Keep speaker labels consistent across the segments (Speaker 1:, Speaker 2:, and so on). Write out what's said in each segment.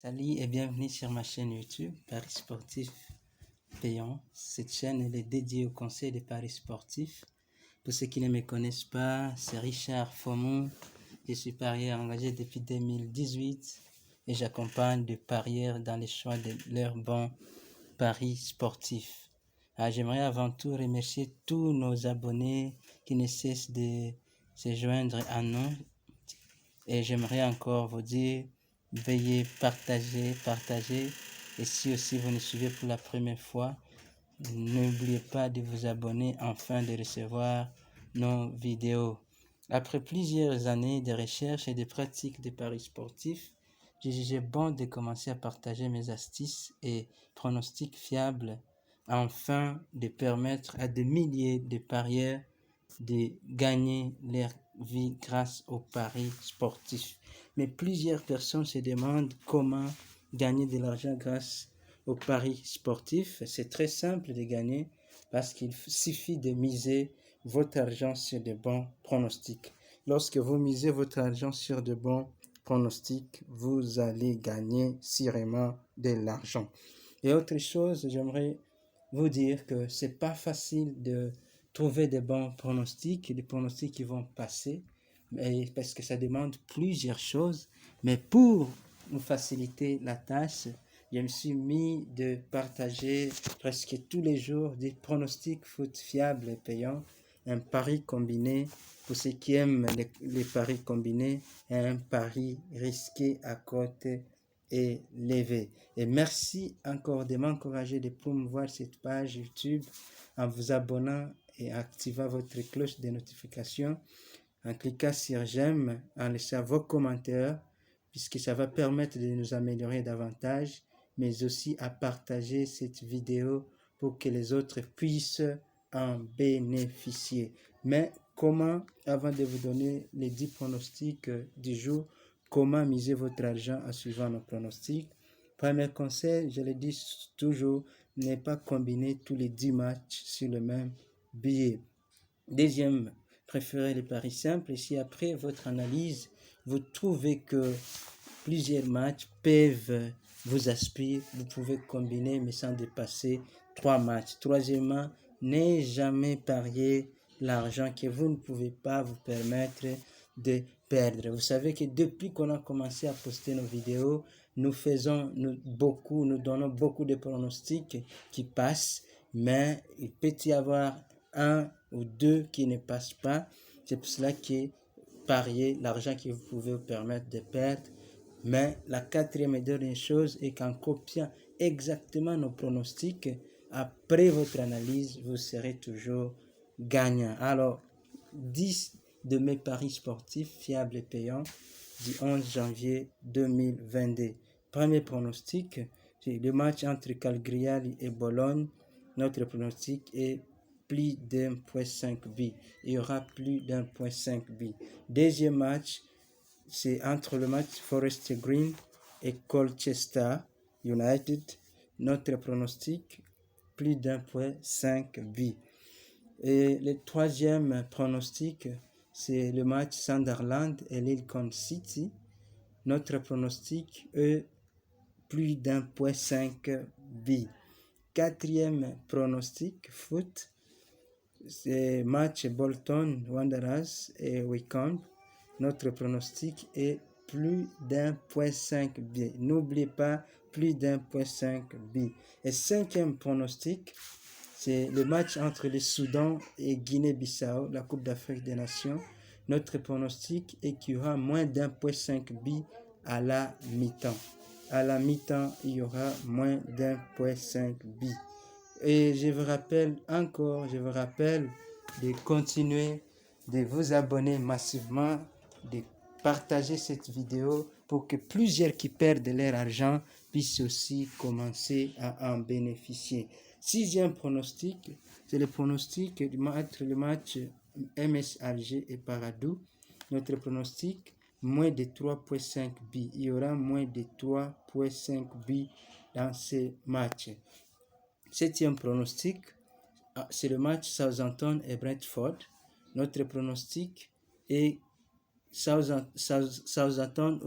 Speaker 1: Salut et bienvenue sur ma chaîne YouTube Paris Sportif Payant. Cette chaîne elle est dédiée au conseil des paris sportifs. Pour ceux qui ne me connaissent pas, c'est Richard Fomon. Je suis parieur engagé depuis 2018 et j'accompagne des parieurs dans les choix de leurs bons paris sportifs. J'aimerais avant tout remercier tous nos abonnés qui ne cessent de se joindre à nous. Et j'aimerais encore vous dire, veuillez partager. Et si aussi vous nous suivez pour la première fois, n'oubliez pas de vous abonner afin de recevoir nos vidéos. Après plusieurs années de recherche et de pratique de paris sportifs, j'ai jugé bon de commencer à partager mes astuces et pronostics fiables afin de permettre à des milliers de parieurs de gagner leur vie grâce aux paris sportifs. Mais plusieurs personnes se demandent comment gagner de l'argent grâce aux paris sportifs. C'est très simple de gagner parce qu'il suffit de miser votre argent sur de bons pronostics. Lorsque vous misez votre argent sur de bons pronostics, vous allez gagner sûrement de l'argent. Et autre chose, j'aimerais vous dire que c'est pas facile de trouver des bons pronostics, des pronostics qui vont passer, parce que ça demande plusieurs choses. Mais pour nous faciliter la tâche, je me suis mis de partager presque tous les jours des pronostics foot fiables et payants, un pari combiné pour ceux qui aiment les paris combinés et un pari risqué à cote élevée. Et merci encore de m'encourager de promouvoir cette page YouTube en vous abonnant et activant votre cloche de notification, en cliquant sur j'aime, en laissant vos commentaires, puisque ça va permettre de nous améliorer davantage, mais aussi à partager cette vidéo pour que les autres puissent en bénéficier. Mais comment, avant de vous donner les 10 pronostics du jour, comment miser votre argent en suivant nos pronostics? Premier conseil, je le dis toujours, ne pas combiner tous les 10 matchs sur le même billet. Deuxième, préférez les paris simples. Et si après votre analyse, vous trouvez que plusieurs matchs peuvent vous aspirer, vous pouvez combiner mais sans dépasser 3 matchs. Troisièmement, n'ayez jamais parier l'argent que vous ne pouvez pas vous permettre de perdre. Vous savez que depuis qu'on a commencé à poster nos vidéos, nous donnons beaucoup de pronostics qui passent, mais il peut y avoir un ou deux qui ne passent pas. C'est pour cela que parier l'argent que vous pouvez vous permettre de perdre. Mais la quatrième et dernière chose est qu'en copiant exactement nos pronostics, après votre analyse, vous serez toujours gagnant. Alors, 10 de mes paris sportifs fiables et payants du 11 janvier 2022. Premier pronostic, c'est le match entre Cagliari et Bologne. Notre pronostic est plus d'1.5 b. Il y aura plus d'1.5 b. Deuxième match, c'est entre le match Forest Green et Colchester United. Notre pronostic, plus d'1.5 b. Et le troisième pronostic, c'est le match Sunderland et Lincoln City. Notre pronostic est plus d'1.5 b. Quatrième pronostic, foot, c'est match Bolton Wanderers et Wycombe. Notre pronostic est plus d'1.5 b. N'oubliez pas, plus d'1.5 b. Et cinquième pronostic, c'est le match entre le Soudan et Guinée-Bissau, la Coupe d'Afrique des Nations. Notre pronostic est qu'il y aura moins d'1.5 b à la mi-temps. À la mi-temps, il y aura moins d'1.5 b. Et je vous rappelle de continuer de vous abonner massivement, de partager cette vidéo pour que plusieurs qui perdent leur argent puissent aussi commencer à en bénéficier. Sixième pronostic, c'est le pronostic entre le match MS Alger et Paradou. Notre pronostic, moins de 3.5 b. Il y aura moins de 3.5 b dans ces matchs. Septième pronostic, c'est le match Southampton et Brentford. Notre pronostic est Southampton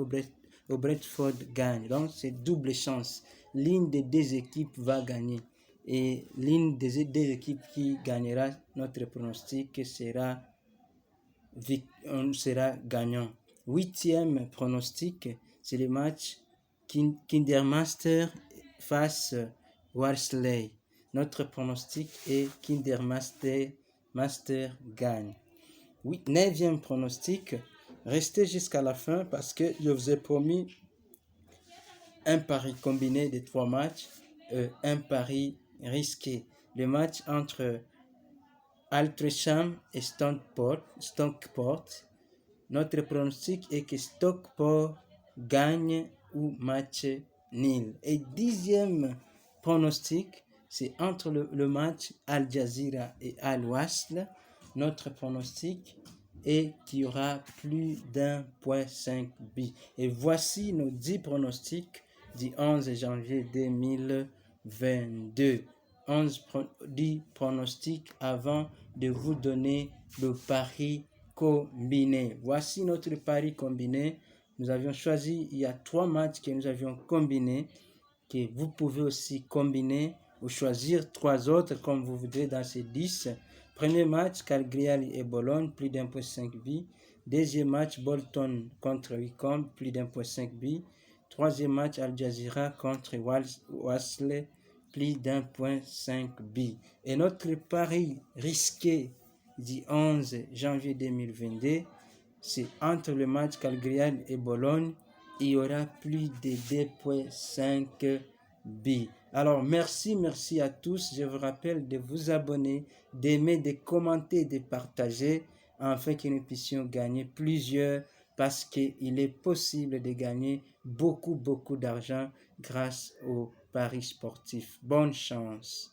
Speaker 1: ou Brentford gagne. Donc, c'est double chance. L'une des deux équipes va gagner. Et l'une des deux équipes qui gagnera, notre pronostic sera gagnant. Huitième pronostic, c'est le match Kindermaster face Worsley. Notre pronostic est Kindermaster gagne. Oui, neuvième pronostic, restez jusqu'à la fin parce que je vous ai promis un pari combiné de 3 matchs, un pari risqué. Le match entre Altrincham et Stockport. Notre pronostic est que Stockport gagne ou match nul. Et dixième pronostic, c'est entre le match Al Jazeera et Al Wasl. Notre pronostic est qu'il y aura plus d'1.5 but. Et voici nos 10 pronostics du 11 janvier 2022. 10 pronostics avant de vous donner le pari combiné. Voici notre pari combiné. Nous avions choisi, il y a 3 matchs que nous avions combinés, que vous pouvez aussi combiner ou choisir 3 autres comme vous voudrez dans ces 10. Premier match, Cagliari et Bologne, plus d'1.5 but. Deuxième match, Bolton contre Wycombe, plus d'1.5 but. Troisième match, Al Jazeera contre Wasle, plus d'1.5 but. Et notre pari risqué du 11 janvier 2022, c'est entre le match Cagliari et Bologne, il y aura plus de 2.5 buts. Alors, merci à tous. Je vous rappelle de vous abonner, d'aimer, de commenter, de partager, afin que nous puissions gagner plusieurs, parce qu'il est possible de gagner beaucoup d'argent grâce aux paris sportifs. Bonne chance.